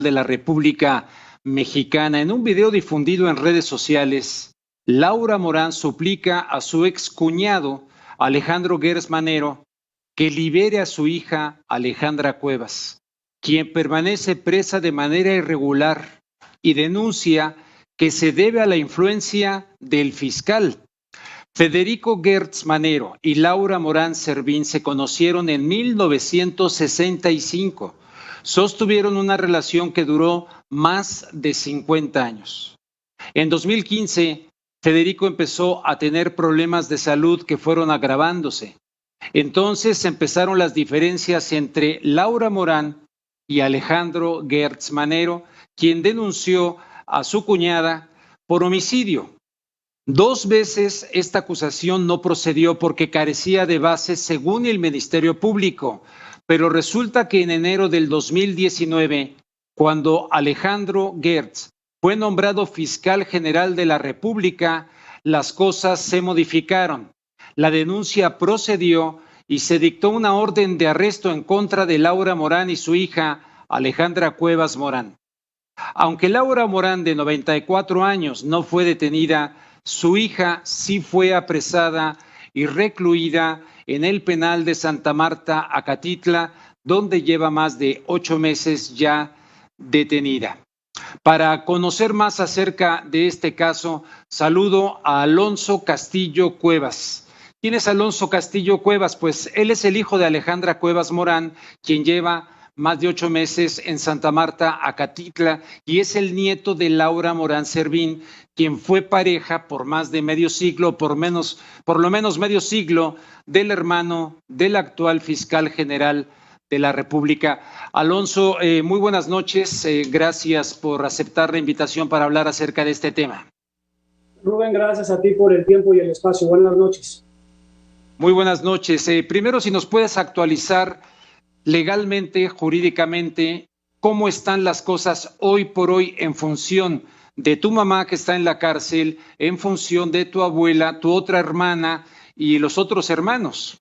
de la República Mexicana. En un video difundido en redes sociales, Laura Morán suplica a su excuñado Alejandro Gertz Manero que libere a su hija Alejandra Cuevas, quien permanece presa de manera irregular, y denuncia que se debe a la influencia del fiscal. Federico Gertz Manero y Laura Morán Servín se conocieron en 1965. Sostuvieron una relación que duró más de 50 años. En 2015, Federico empezó a tener problemas de salud que fueron agravándose. Entonces empezaron las diferencias entre Laura Morán y Alejandro Gertz Manero, quien denunció a su cuñada por homicidio. 2 veces esta acusación no procedió porque carecía de base según el Ministerio Público, pero resulta que en enero del 2019, cuando Alejandro Gertz fue nombrado fiscal general de la República, las cosas se modificaron. La denuncia procedió y se dictó una orden de arresto en contra de Laura Morán y su hija Alejandra Cuevas Morán. Aunque Laura Morán, de 94 años, no fue detenida, su hija sí fue apresada y recluida en el penal de Santa Marta, Acatitla, donde lleva más de 8 meses ya detenida. Para conocer más acerca de este caso, saludo a Alonso Castillo Cuevas. ¿Quién es Alonso Castillo Cuevas? Pues él es el hijo de Alejandra Cuevas Morán, quien lleva más de 8 meses en Santa Marta, Acatitla, y es el nieto de Laura Morán Servín, quien fue pareja por más de medio siglo, por lo menos medio siglo, del hermano del actual fiscal general de la República. Alonso, muy buenas noches, gracias por aceptar la invitación para hablar acerca de este tema. Rubén, gracias a ti por el tiempo y el espacio. Buenas noches. Muy buenas noches. Primero, si nos puedes actualizar legalmente, jurídicamente, cómo están las cosas hoy por hoy en función de tu mamá que está en la cárcel, en función de tu abuela, tu otra hermana y los otros hermanos.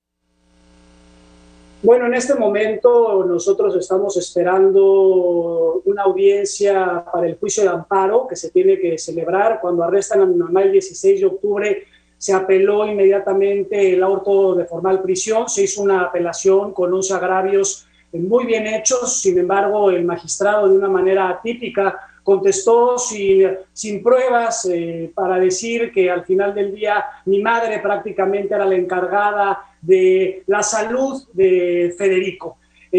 Bueno, en este momento nosotros estamos esperando una audiencia para el juicio de amparo que se tiene que celebrar. Cuando arrestan a mi mamá el 16 de octubre, se apeló inmediatamente el auto de formal prisión, se hizo una apelación con 11 agravios muy bien hechos. Sin embargo, el magistrado, de una manera atípica, contestó sin pruebas para decir que al final del día mi madre prácticamente era la encargada de la salud de Federico.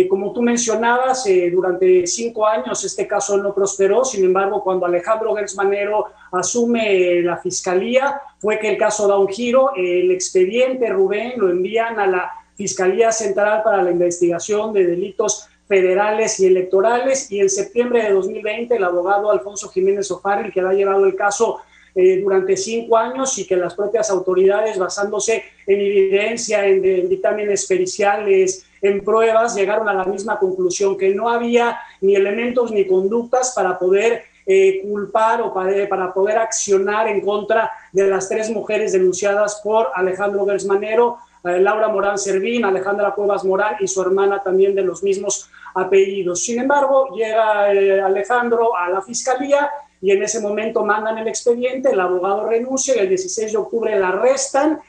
Como tú mencionabas, durante 5 años este caso no prosperó. Sin embargo, cuando Alejandro Gertz Manero asume la fiscalía, fue que el caso da un giro. El expediente, Rubén, lo envían a la Fiscalía Central para la Investigación de Delitos Federales y Electorales, y en septiembre de 2020 el abogado Alfonso Jiménez O'Farrill, que ha llevado el caso durante 5 años, y que las propias autoridades, basándose en evidencia, en dictámenes periciales, en pruebas, llegaron a la misma conclusión, que no había ni elementos ni conductas para poder culpar o para poder accionar en contra de las 3 mujeres denunciadas por Alejandro Gertz Manero, Laura Morán Servín, Alejandra Cuevas Morán y su hermana también de los mismos apellidos. Sin embargo, llega Alejandro a la fiscalía y en ese momento mandan el expediente, el abogado renuncia y el 16 de octubre la arrestan,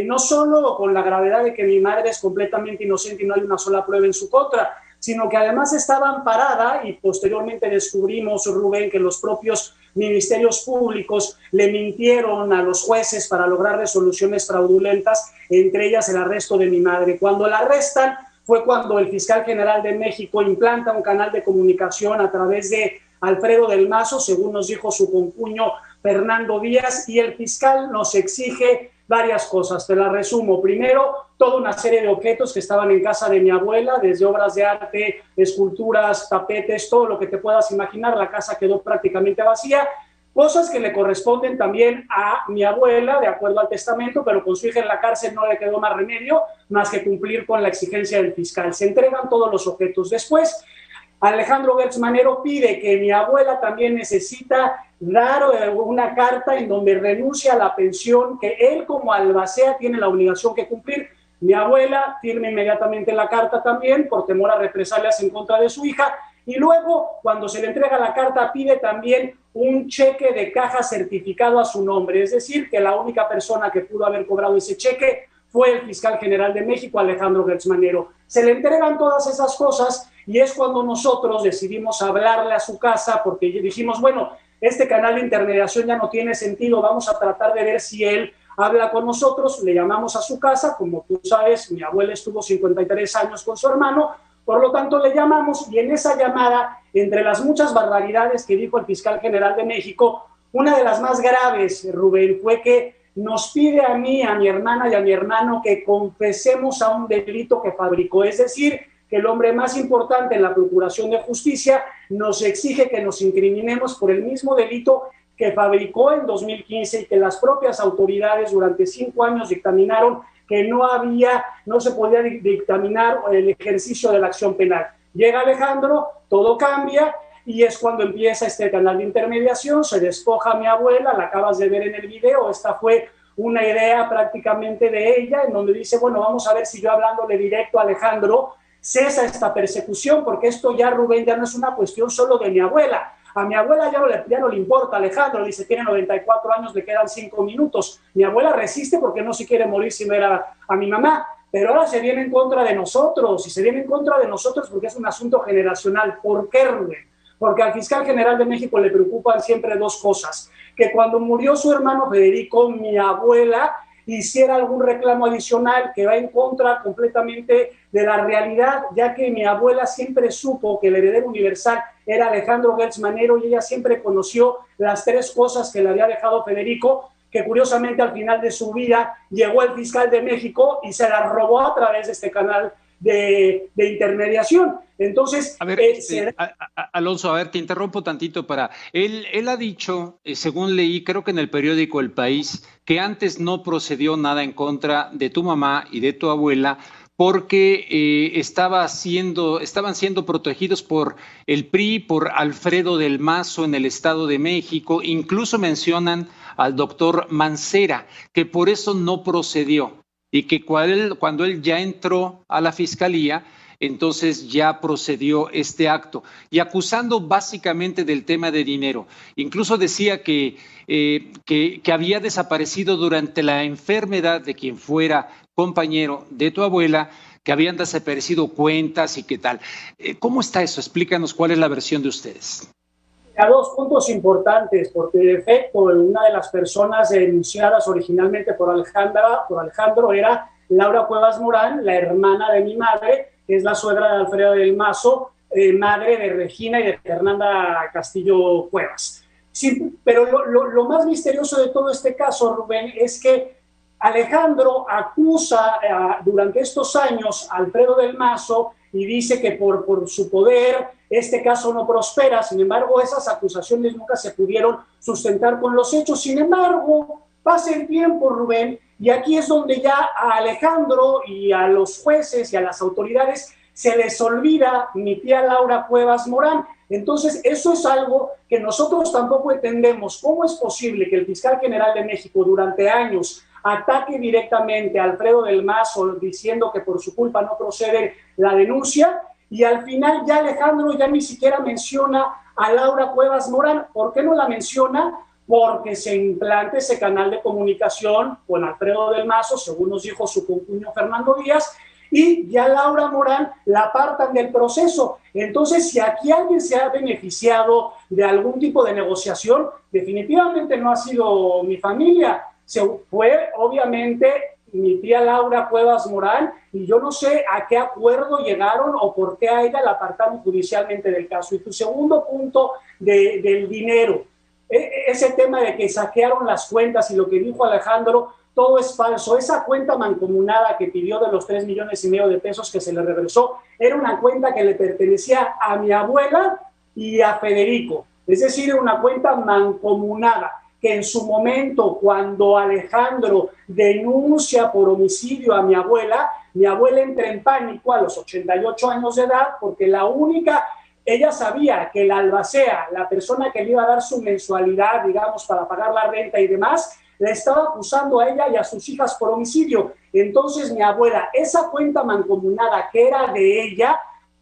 no solo con la gravedad de que mi madre es completamente inocente y no hay una sola prueba en su contra, sino que además estaba amparada, y posteriormente descubrimos, Rubén, que los propios ministerios públicos le mintieron a los jueces para lograr resoluciones fraudulentas, entre ellas el arresto de mi madre. Cuando la arrestan fue cuando el fiscal general de México implanta un canal de comunicación a través de Alfredo del Mazo, según nos dijo su concuño Fernando Díaz, y el fiscal nos exige varias cosas. Te las resumo. Primero, toda una serie de objetos que estaban en casa de mi abuela, desde obras de arte, esculturas, tapetes, todo lo que te puedas imaginar. La casa quedó prácticamente vacía. Cosas que le corresponden también a mi abuela, de acuerdo al testamento, pero con su hija en la cárcel no le quedó más remedio más que cumplir con la exigencia del fiscal. Se entregan todos los objetos. Después, Alejandro Gertz Manero pide que mi abuela también necesita dar una carta en donde renuncia a la pensión que él como albacea tiene la obligación que cumplir. Mi abuela firma inmediatamente la carta también por temor a represalias en contra de su hija, Y luego, cuando se le entrega la carta, pide también un cheque de caja certificado a su nombre, es decir, que la única persona que pudo haber cobrado ese cheque fue el fiscal general de México, Alejandro Gertz Manero. Se le entregan todas esas cosas y es cuando nosotros decidimos hablarle a su casa, porque dijimos, bueno, este canal de intermediación ya no tiene sentido, vamos a tratar de ver si él habla con nosotros. Le llamamos a su casa, como tú sabes, mi abuela estuvo 53 años con su hermano, por lo tanto le llamamos, y en esa llamada, entre las muchas barbaridades que dijo el fiscal general de México, una de las más graves, Rubén, fue que nos pide a mí, a mi hermana y a mi hermano que confesemos a un delito que fabricó, es decir, que el hombre más importante en la Procuración de Justicia nos exige que nos incriminemos por el mismo delito que fabricó en 2015 y que las propias autoridades durante 5 años dictaminaron que no se podía dictaminar el ejercicio de la acción penal. Llega Alejandro, todo cambia y es cuando empieza este canal de intermediación, se despoja a mi abuela, la acabas de ver en el video, esta fue una idea prácticamente de ella, en donde dice, bueno, vamos a ver si yo hablándole directo a Alejandro, cesa esta persecución, porque esto ya, Rubén, ya no es una cuestión solo de mi abuela. A mi abuela ya no le importa, Alejandro, dice, tiene 94 años, le quedan 5 minutos. Mi abuela resiste porque no se quiere morir sin ver a mi mamá, pero ahora se viene en contra de nosotros, y se viene en contra de nosotros porque es un asunto generacional. ¿Por qué, Rubén? Porque al fiscal general de México le preocupan siempre 2 cosas, que cuando murió su hermano Federico, mi abuela hiciera algún reclamo adicional que va en contra completamente de la realidad, ya que mi abuela siempre supo que el heredero universal era Alejandro Gertz Manero y ella siempre conoció las 3 cosas que le había dejado Federico, que curiosamente al final de su vida llegó el fiscal de México y se la robó a través de este canal de intermediación. Entonces, a ver, Alonso, a ver, te interrumpo tantito para... Él ha dicho, según leí, creo que en el periódico El País, que antes no procedió nada en contra de tu mamá y de tu abuela porque estaban siendo protegidos por el PRI, por Alfredo del Mazo en el Estado de México. Incluso mencionan al doctor Mancera, que por eso no procedió. Y que cuando él ya entró a la fiscalía, entonces ya procedió este acto, y acusando básicamente del tema de dinero. Incluso decía que había desaparecido durante la enfermedad de quien fuera compañero de tu abuela, que habían desaparecido cuentas y qué tal. ¿Cómo está eso? Explícanos cuál es la versión de ustedes. A 2 puntos importantes, porque de efecto una de las personas denunciadas originalmente por Alejandro era Laura Cuevas Morán, la hermana de mi madre, que es la suegra de Alfredo del Mazo, madre de Regina y de Fernanda Castillo Cuevas. Sí, pero lo más misterioso de todo este caso, Rubén, es que Alejandro acusa durante estos años a Alfredo del Mazo y dice que por su poder este caso no prospera. Sin embargo, esas acusaciones nunca se pudieron sustentar con los hechos. Sin embargo, pasa el tiempo, Rubén, y aquí es donde ya a Alejandro y a los jueces y a las autoridades se les olvida mi tía Laura Cuevas Morán. Entonces, eso es algo que nosotros tampoco entendemos. ¿Cómo es posible que el fiscal general de México durante años ataque directamente a Alfredo del Mazo diciendo que por su culpa no procede la denuncia, y al final ya Alejandro ya ni siquiera menciona a Laura Cuevas Morán? ¿Por qué no la menciona? Porque se implanta ese canal de comunicación con Alfredo del Mazo, según nos dijo su concuño Fernando Díaz, y ya Laura Morán la apartan del proceso. Entonces, si aquí alguien se ha beneficiado de algún tipo de negociación, definitivamente no ha sido mi familia. Fue, obviamente, mi tía Laura Cuevas Morán, y yo no sé a qué acuerdo llegaron o por qué a ella la apartaron judicialmente del caso. Y tu segundo punto del dinero, ese tema de que saquearon las cuentas y lo que dijo Alejandro, todo es falso. Esa cuenta mancomunada que pidió de los 3,5 millones de pesos que se le regresó, era una cuenta que le pertenecía a mi abuela y a Federico. Es decir, era una cuenta mancomunada, que en su momento, cuando Alejandro denuncia por homicidio a mi abuela entra en pánico a los 88 años de edad, porque ella sabía que el albacea, la persona que le iba a dar su mensualidad, digamos, para pagar la renta y demás, le estaba acusando a ella y a sus hijas por homicidio. Entonces mi abuela, esa cuenta mancomunada que era de ella,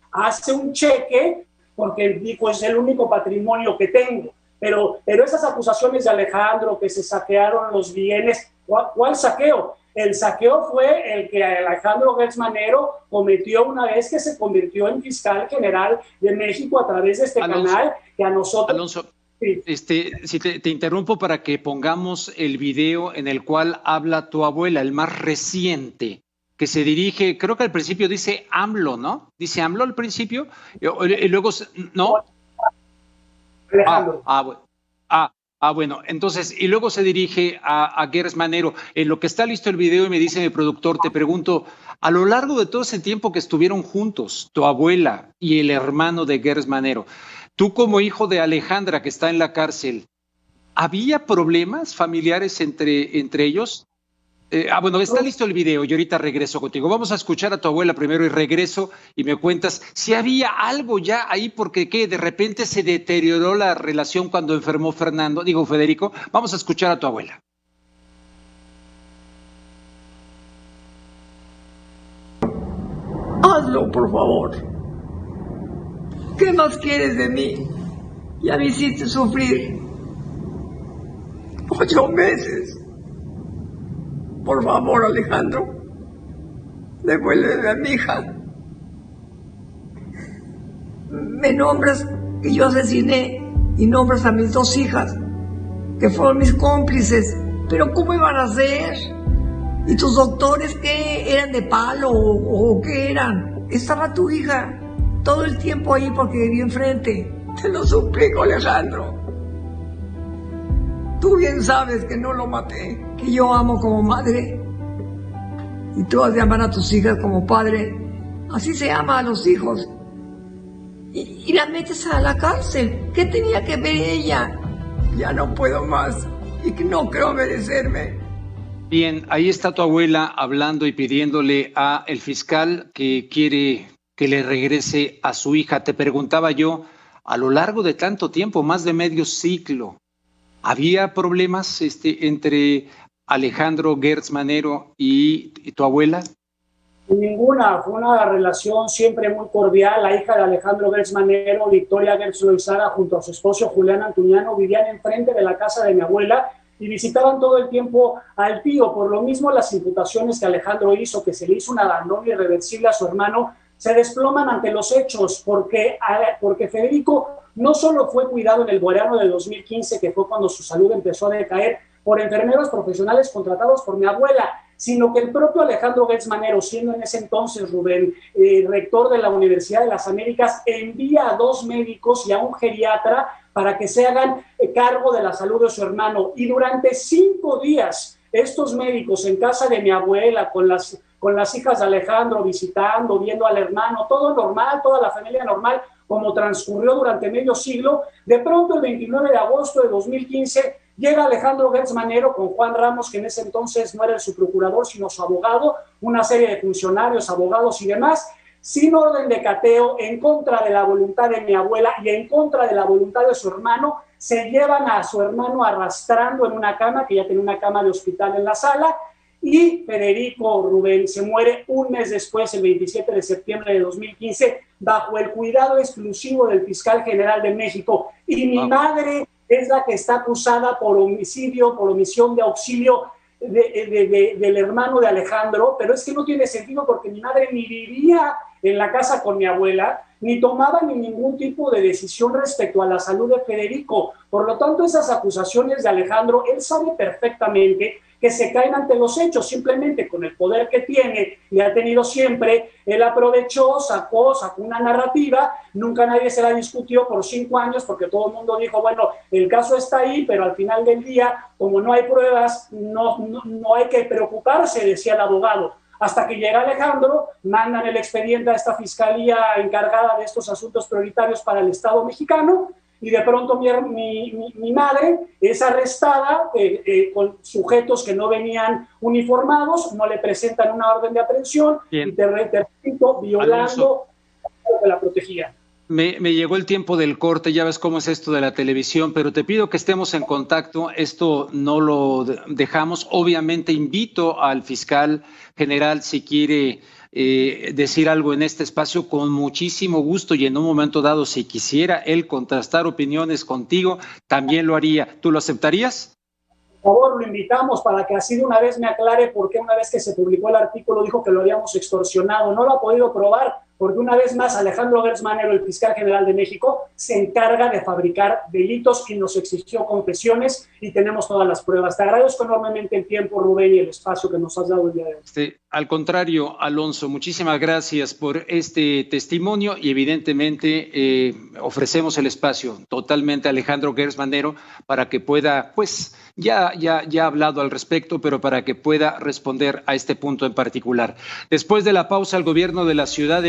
hace un cheque porque dijo, es el único patrimonio que tengo. Pero esas acusaciones de Alejandro, que se saquearon los bienes, ¿cuál saqueo? El saqueo fue el que Alejandro Gertz Manero cometió una vez que se convirtió en fiscal general de México a través de este canal que a nosotros... Alonso, sí. Si te interrumpo para que pongamos el video en el cual habla tu abuela, el más reciente, que se dirige, creo que al principio dice AMLO, ¿no? Dice AMLO al principio, y luego, ¿no? Alejandro. Bueno, entonces, y luego se dirige a Gertz Manero. En lo que está listo el video y me dice mi productor, te pregunto, a lo largo de todo ese tiempo que estuvieron juntos, tu abuela y el hermano de Gertz Manero, tú como hijo de Alejandra que está en la cárcel, ¿había problemas familiares entre ellos? Bueno, está listo el video y ahorita regreso contigo. Vamos a escuchar a tu abuela primero y regreso y me cuentas si había algo ya ahí, porque ¿qué? De repente se deterioró la relación cuando enfermó Federico. Vamos a escuchar a tu abuela. Hazlo, por favor. ¿Qué más quieres de mí? Ya me hiciste sufrir 8 meses. Por favor, Alejandro, devuélveme a mi hija. Me nombras que yo asesiné y nombras a mis 2 hijas, que fueron mis cómplices. Pero ¿cómo iban a ser? ¿Y tus doctores qué? ¿Eran de palo o qué eran? Estaba tu hija todo el tiempo ahí porque viví enfrente. Te lo suplico, Alejandro. Tú bien sabes que no lo maté, que yo amo como madre. Y tú has de amar a tus hijas como padre. Así se ama a los hijos. Y la metes a la cárcel. ¿Qué tenía que ver ella? Ya no puedo más y que no creo merecerme. Bien, ahí está tu abuela hablando y pidiéndole a el fiscal que quiere que le regrese a su hija. Te preguntaba yo, a lo largo de tanto tiempo, más de medio siglo, ¿había problemas entre Alejandro Gertz Manero y tu abuela? Ninguna, fue una relación siempre muy cordial. La hija de Alejandro Gertz Manero, Victoria Gertz Loizaga, junto a su esposo Julián Antuñano, vivían enfrente de la casa de mi abuela y visitaban todo el tiempo al tío. Por lo mismo, las imputaciones que Alejandro hizo, que se le hizo un abandono irreversible a su hermano, se desploman ante los hechos, porque Federico no solo fue cuidado en el verano de 2015, que fue cuando su salud empezó a decaer, por enfermeros profesionales contratados por mi abuela, sino que el propio Alejandro Gertz Manero, siendo en ese entonces, Rubén, rector de la Universidad de las Américas, envía a 2 médicos y a un geriatra para que se hagan cargo de la salud de su hermano. Y durante 5 días, estos médicos en casa de mi abuela, con las hijas de Alejandro, visitando, viendo al hermano, todo normal, toda la familia normal, como transcurrió durante medio siglo, de pronto el 29 de agosto de 2015 llega Alejandro Gertz Manero con Juan Ramos, que en ese entonces no era su procurador, sino su abogado, una serie de funcionarios, abogados y demás, sin orden de cateo, en contra de la voluntad de mi abuela y en contra de la voluntad de su hermano, se llevan a su hermano arrastrando en una cama, que ya tenía una cama de hospital en la sala, y Federico, Rubén, se muere un mes después, el 27 de septiembre de 2015, bajo el cuidado exclusivo del fiscal general de México. Y mi madre es la que está acusada por homicidio, por omisión de auxilio del hermano de Alejandro, pero es que no tiene sentido porque mi madre ni vivía en la casa con mi abuela, ni tomaba ni ningún tipo de decisión respecto a la salud de Federico. Por lo tanto, esas acusaciones de Alejandro, él sabe perfectamente que se caen ante los hechos, simplemente con el poder que tiene y ha tenido siempre, él aprovechó, sacó una narrativa, nunca nadie se la discutió por 5 años porque todo el mundo dijo, bueno, el caso está ahí, pero al final del día, como no hay pruebas, no hay que preocuparse, decía el abogado. Hasta que llega Alejandro, mandan el expediente a esta fiscalía encargada de estos asuntos prioritarios para el Estado mexicano, y de pronto mi madre es arrestada con sujetos que no venían uniformados, no le presentan una orden de aprehensión. Bien. Y te repito, violando lo que la protegía. Me llegó el tiempo del corte, ya ves cómo es esto de la televisión, pero te pido que estemos en contacto, esto no lo dejamos. Obviamente invito al fiscal general, si quiere decir algo en este espacio, con muchísimo gusto, y en un momento dado, si quisiera él contrastar opiniones contigo, también lo haría. ¿Tú lo aceptarías? Por favor, lo invitamos para que así de una vez me aclare por qué una vez que se publicó el artículo dijo que lo habíamos extorsionado. No lo ha podido probar porque una vez más Alejandro Gertz Manero, el fiscal general de México, se encarga de fabricar delitos y nos exigió confesiones y tenemos todas las pruebas. Te agradezco enormemente el tiempo, Rubén, y el espacio que nos has dado el día de hoy. Al contrario, Alonso, muchísimas gracias por este testimonio y evidentemente ofrecemos el espacio totalmente a Alejandro Gertz Manero para que pueda, pues ya ha hablado al respecto, pero para que pueda responder a este punto en particular. Después de la pausa, el gobierno de la Ciudad de